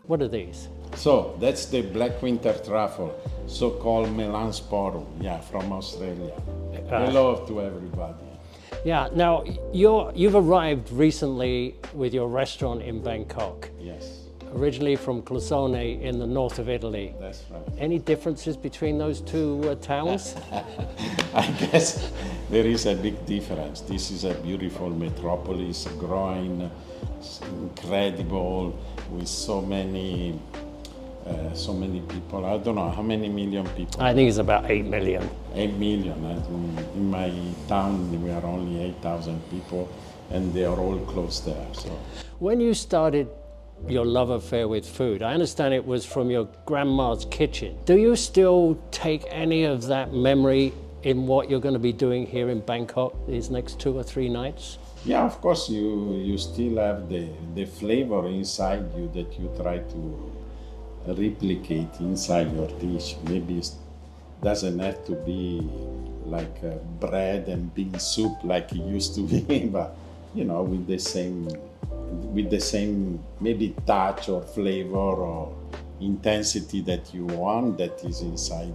What are these? So that's the black winter truffle, so-called melansporum, yeah, from Australia. Hello to everybody. Yeah, now you've arrived recently with your restaurant in Bangkok. Yes, Originally from Clusone in the north of Italy. that's right. Any differences between those two towns? I guess there is a big difference. This is a beautiful metropolis, growing, incredible, with so many people. I don't know how many million people. I think it's about 8 million. 8 million. In my town, we are only 8,000 people, and they are all close there. So, When you started your love affair with food, I understand it was from your grandma's kitchen. Do you still take any of that memory in what you're going to be doing here in Bangkok these next 2 or 3 nights? yeah, of course, you still have the flavor inside you that you try to replicate inside your dish. Maybe it doesn't have to be like bread and bean soup like it used to be, but you know, with the same maybe touch or flavor or intensity that you want that is inside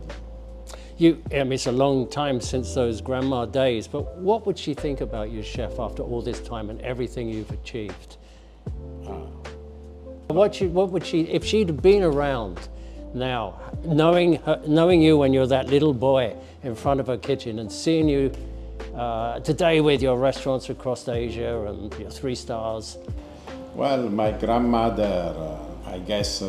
you. It's a long time since those grandma days, but what would she think about you, chef, after all this time and everything you've achieved? What would she, if she'd been around now, knowing you when you're that little boy in front of her kitchen and seeing you today with your restaurants across Asia and your 3 stars? Well, my grandmother, I guess,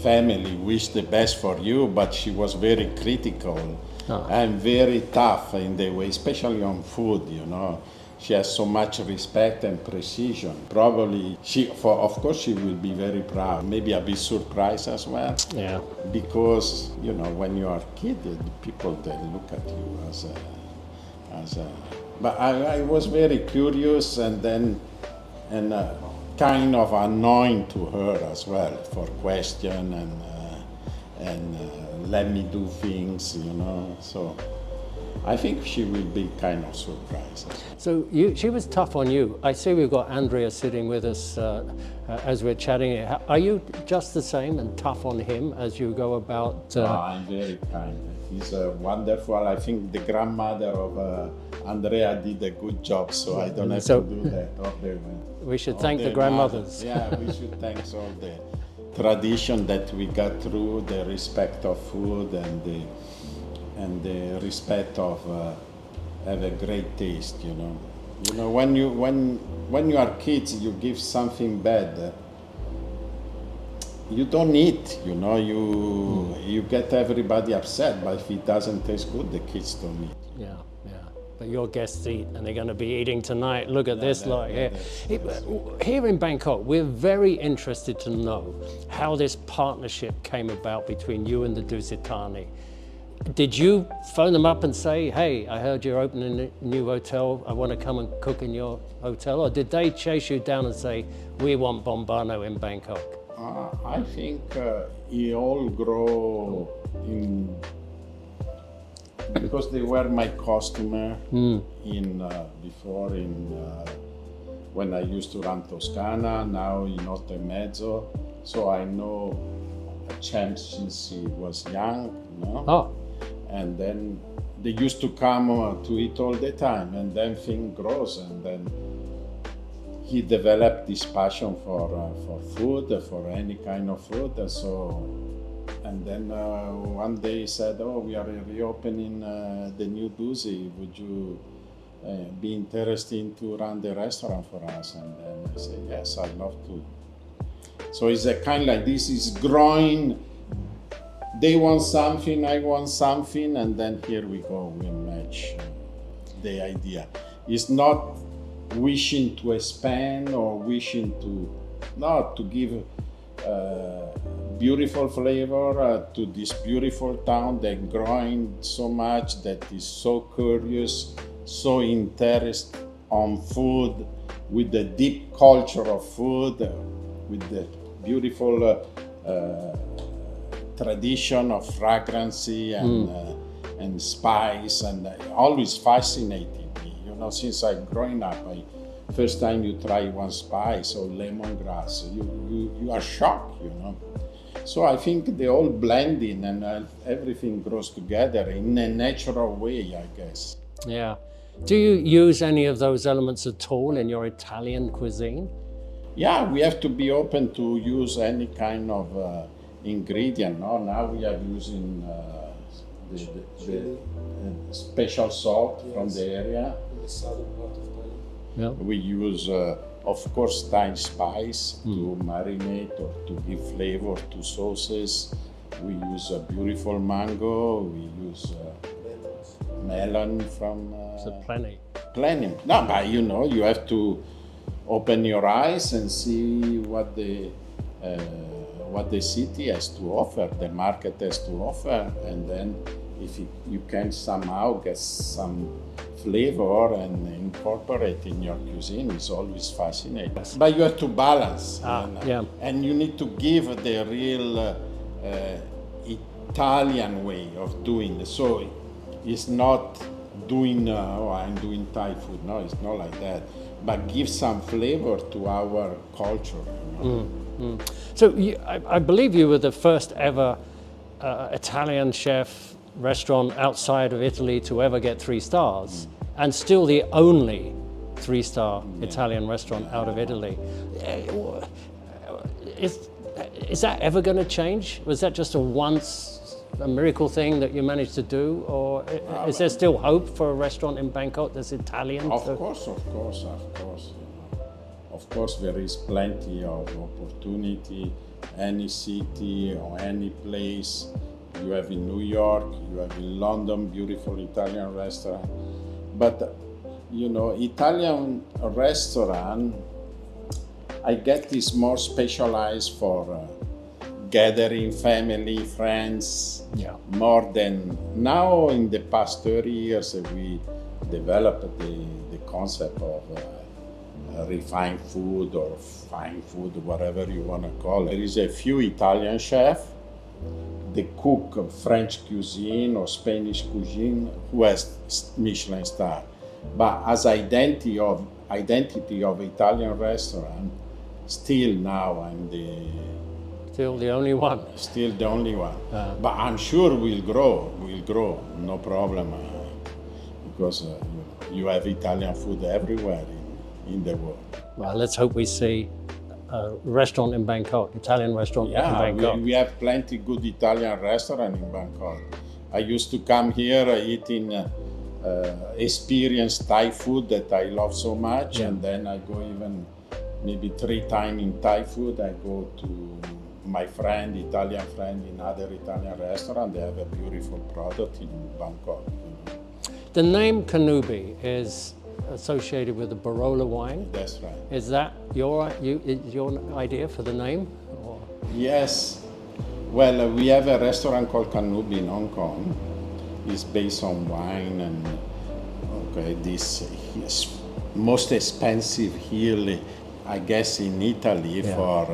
family wished the best for you, but she was very critical and very tough in the way, especially on food, you know. She has so much respect and precision. Probably of course she will be very proud, maybe a bit surprised as well. Yeah. Because, you know, when you are a kid, the people, they look at you as a, but I was very curious and kind of annoying to her as well for question and let me do things, you know. So I think she will be kind of surprised. So she was tough on you. I see we've got Andrea sitting with us as we're chatting. Are you just the same and tough on him as you go about? I'm very kind. He's wonderful. I think the grandmother of Andrea did a good job, so I don't have to do that. We should thank the grandmothers. Yeah, we should thank all the tradition that we got through, the respect of food and the respect of have a great taste, you know. You know, when you are kids, you give something bad, you don't eat, you know. You get everybody upset, but if it doesn't taste good, the kids don't eat. Yeah. But your guests eat, and they're going to be eating tonight. Look at this lot here. Here in Bangkok, we're very interested to know how this partnership came about between you and the Dusit Thani. Did you phone them up and say, hey, I heard you're opening a new hotel, I want to come and cook in your hotel? Or did they chase you down and say, we want Bombano in Bangkok? I think it all grow in, because they were my customer before when I used to run Toscana, now in Mezzo. So I know a champ since he was young, you know? Oh. And then they used to come to eat all the time, and then thing grows, and then he developed this passion for food, for any kind of food. And then one day he said, "Oh, we are reopening the new Dusit. Would you be interested to run the restaurant for us?" And then I said, "Yes, I'd love to." So it's a kind like this is growing. They want something, I want something, and then here we go, we match the idea. It's not wishing to expand or wishing to give beautiful flavor to this beautiful town that growing so much, that is so curious, so interested on food, with the deep culture of food, with the beautiful tradition of fragrancy and spice, and always fascinated me. You know, since I'm growing up, first time you try one spice or lemongrass, you are shocked, you know. So I think the whole blending and everything grows together in a natural way, I guess. Yeah. Do you use any of those elements at all in your Italian cuisine? Yeah, we have to be open to use any kind of ingredient. No? Now we are using the special salt from the area. In the southern part of Thailand. Yeah. We use, of course, Thai spice to marinate or to give flavor to sauces. We use a beautiful mango. We use melon from. So plenty. Plenty. No, but you know, you have to open your eyes and see what the city has to offer, the market has to offer, and then if you can somehow get some flavor and incorporate in your cuisine, it's always fascinating. But you have to balance, and you need to give the real Italian way of doing it. So it's not doing, I'm doing Thai food. No, it's not like that. But give some flavor to our culture. You know? So I believe you were the first ever Italian chef restaurant outside of Italy to ever get 3 stars, and still the only 3-star Italian restaurant out of Italy. Is that ever going to change? Was that just a miracle thing that you managed to do, or is there still hope for a restaurant in Bangkok that's Italian? Of course. You know. Of course, there is plenty of opportunity. Any city or any place. You have in New York, you have in London, beautiful Italian restaurant. But you know, Italian restaurant, I get is more specialized for gathering family, friends, more than now. In the past 30 years, we developed the concept of refined food or fine food, whatever you want to call it. There is a few Italian chefs, they cook French cuisine or Spanish cuisine who has Michelin star. But as identity of Italian restaurant, still now I'm Still the only one. Still the only one. But I'm sure we'll grow, no problem. Because you have Italian food everywhere in the world. Well, let's hope we see a restaurant in Bangkok, Italian restaurant in Bangkok. We have plenty good Italian restaurant in Bangkok. I used to come here eating experience Thai food that I love so much, and then I go even maybe 3 times in Thai food. I go to my Italian friend in other Italian restaurant. They have a beautiful product in Bangkok. You know. The name Cannubi is associated with the Barolo wine. That's right. Is that your idea for the name? Or? Yes. Well, we have a restaurant called Cannubi in Hong Kong. It's based on wine and this most expensive hill, I guess, in Italy for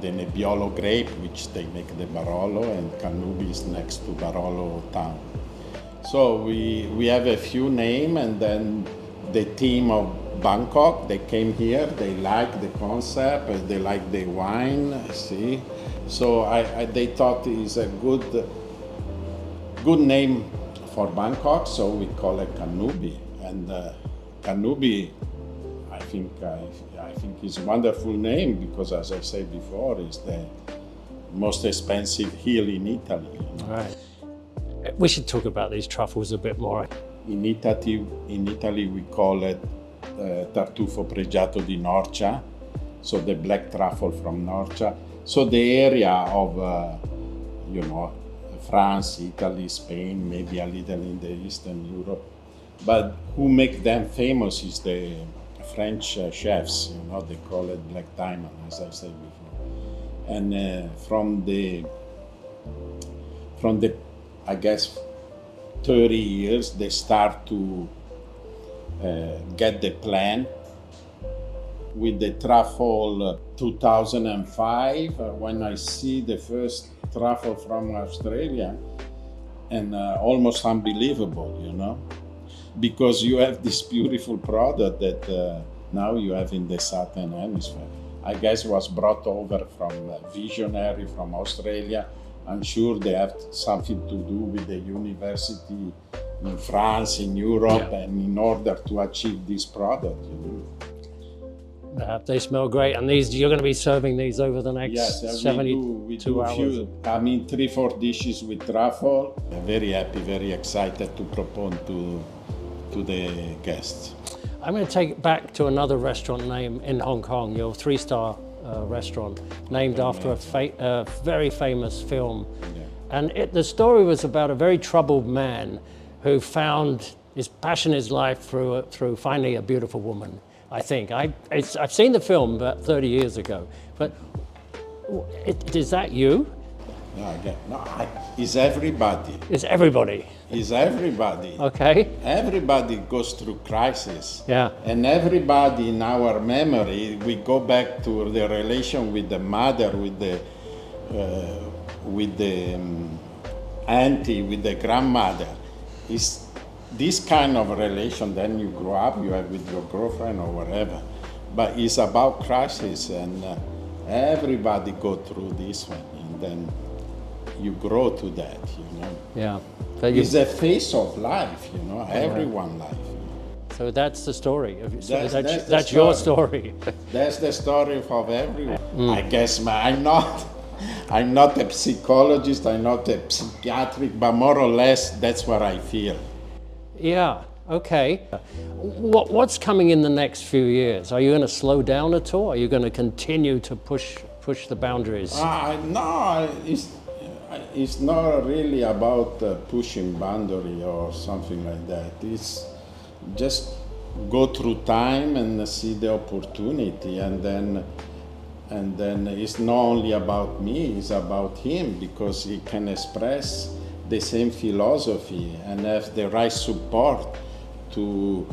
the Nebbiolo grape, which they make the Barolo, and Cannubi is next to Barolo town. So we have a few names, and then the team of Bangkok, they came here, they like the concept, they like the wine, see. So they thought it's a good name for Bangkok, so we call it Cannubi. And Cannubi, I think is a wonderful name because, as I said before, it's the most expensive hill in Italy. You know? Right. We should talk about these truffles a bit more. In Italy, we call it tartufo pregiato di Norcia, so the black truffle from Norcia. So the area of, France, Italy, Spain, maybe a little in the Eastern Europe. But who make them famous is the French chefs, they call it black diamond, as I said before. And from the, I guess, 30 years, they start to get the plant. With the truffle 2005, when I see the first truffle from Australia, and almost unbelievable, you know, because you have this beautiful product that now you have in the Southern Hemisphere. I guess was brought over from Visionary from Australia. I'm sure they have something to do with the university in France, in Europe, and in order to achieve this product, you know. They smell great, and these you're going to be serving these over the next Yes, 72 we do hours. few, 3-4 dishes with truffle. I'm very happy, very excited to propose to the guests. I'm going to take it back to another restaurant name in Hong Kong, your 3-star restaurant, named after a very famous film. Yeah. And the story was about a very troubled man who found his passion in his life through finding a beautiful woman, I think. I've seen the film about 30 years ago, but is that you? It's everybody. It's everybody. It's everybody. Okay. Everybody goes through crisis. Yeah. And everybody in our memory, we go back to the relation with the mother, with the auntie, with the grandmother. It's this kind of relation. Then you grow up, you have with your girlfriend or whatever. But it's about crisis, and everybody go through this one, and then you grow to that, you know. Yeah. It's a phase of life, you know, everyone's life. So that's the story. That's your story. That's the story of everyone. I guess I'm not a psychologist, I'm not a psychiatric, but more or less that's what I feel. Yeah. Okay. What's coming in the next few years? Are you going to slow down at all? Are you going to continue to push the boundaries? No, it's not really about pushing boundary or something like that. It's just go through time and see the opportunity, and then it's not only about me, it's about him, because he can express the same philosophy and have the right support to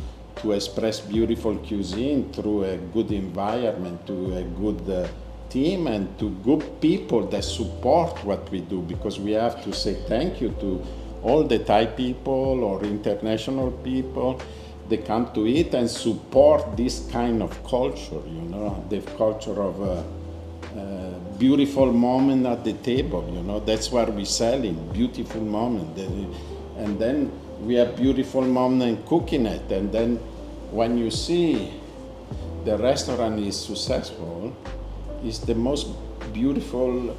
express beautiful cuisine through a good environment, to a good team, and to good people that support what we do, because we have to say thank you to all the Thai people or international people. They come to eat and support this kind of culture, you know, the culture of beautiful moment at the table, you know. That's what we're selling, beautiful moment. And then we have beautiful moment in cooking it. And then when you see the restaurant is successful, it's the most beautiful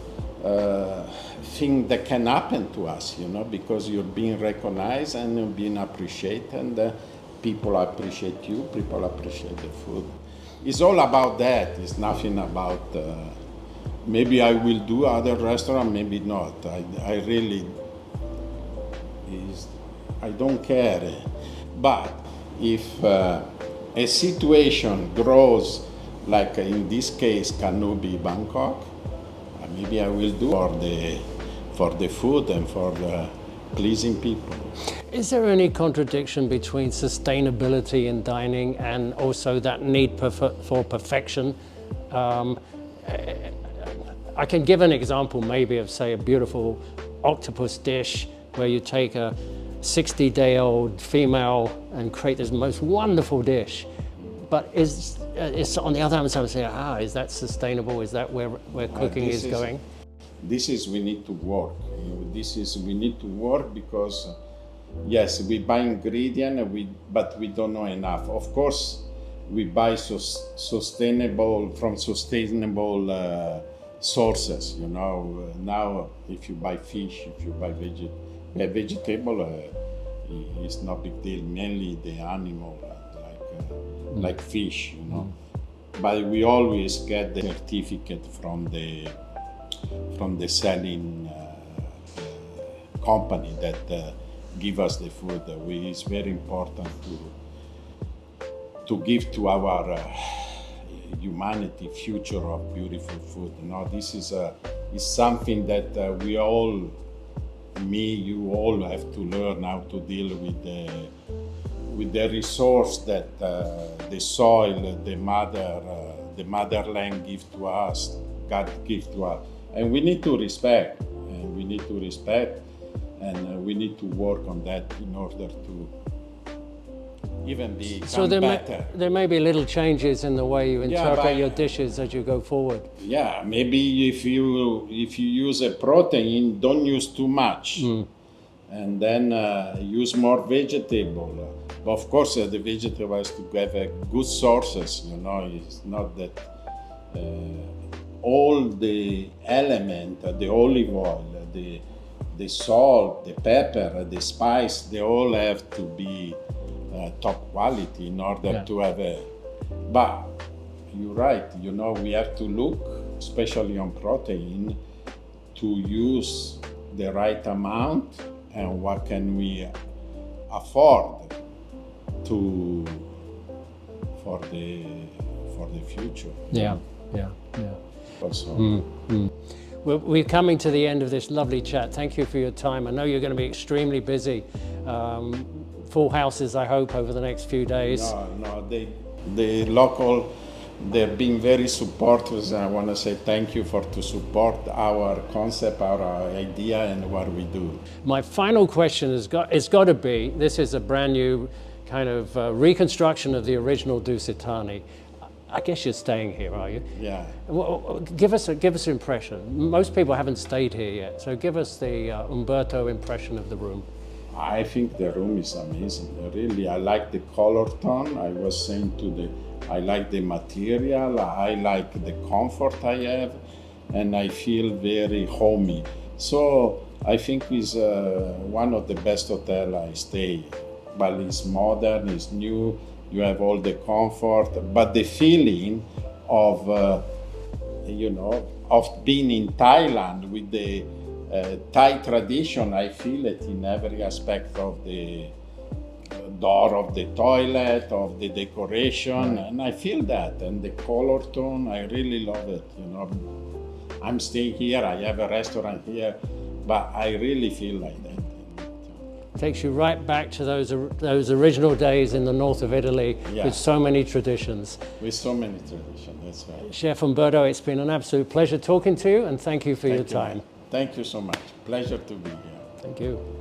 thing that can happen to us, you know, because you're being recognized and you're being appreciated, and people appreciate you, people appreciate the food. It's all about that. It's nothing about maybe I will do other restaurant, maybe not. I really I don't care. But if a situation grows, like in this case, Cannubi, Bangkok, maybe I will do for the food and for pleasing people. Is there any contradiction between sustainability in dining and also that need for perfection? I can give an example maybe of, say, a beautiful octopus dish where you take a 60-day-old female and create this most wonderful dish. But it's on the other hand, someone say, is that sustainable? Is that where cooking is going? This is we need to work. We need to work because, yes, we buy ingredients, but we don't know enough. Of course, we buy sustainable sources. You know, now if you buy fish, if you buy vegetable, it's no big deal. Mainly the animal, like fish, you know. But we always get the certificate from the selling company that give us the food. It's very important to give to our humanity future of beautiful food. You know, this is something that we all, me, you all have to learn how to deal with the resource that the soil, the motherland give to us, God give to us, and we need to respect. and we need to work on that in order to even become So better. there may be little changes in the way you Yeah, interpret but- your dishes as you go forward. Yeah, maybe if you use a protein, don't use too much, and then use more vegetable. But of course, the vegetable has to have good sources. You know, it's not that all the element, the olive oil, the salt, the pepper, the spice, they all have to be top quality in order Yeah. to have a. But you're right. You know, we have to look, especially on protein, to use the right amount and what can we afford to for the future. Yeah. Also, We're coming to the end of this lovely chat. Thank you for your time. I know you're going to be extremely busy. Full houses, I hope, over the next few days. no, the local, they've been very supportive. I want to say thank you to support our concept, our idea, and what we do. My final question it's got to be, this is a brand new kind of reconstruction of the original Dusit Thani. I guess you're staying here, are you? Yeah. Well, give us an impression. Most people haven't stayed here yet, so give us the Umberto impression of the room. I think the room is amazing. Really, I like the color tone. I was saying I like the material. I like the comfort I have, and I feel very homey. So I think it's one of the best hotels I stay. But it's modern, it's new. You have all the comfort, but the feeling of of being in Thailand with the Thai tradition, I feel it in every aspect of the door of the toilet, of the decoration, and I feel that, and the color tone, I really love it. You know, I'm staying here, I have a restaurant here, but I really feel like that. Takes you right back to those original days in the north of Italy with so many traditions. With so many traditions, that's right. Chef Umberto, it's been an absolute pleasure talking to you, and thank you for your time. Thank you so much. Pleasure to be here. Thank you.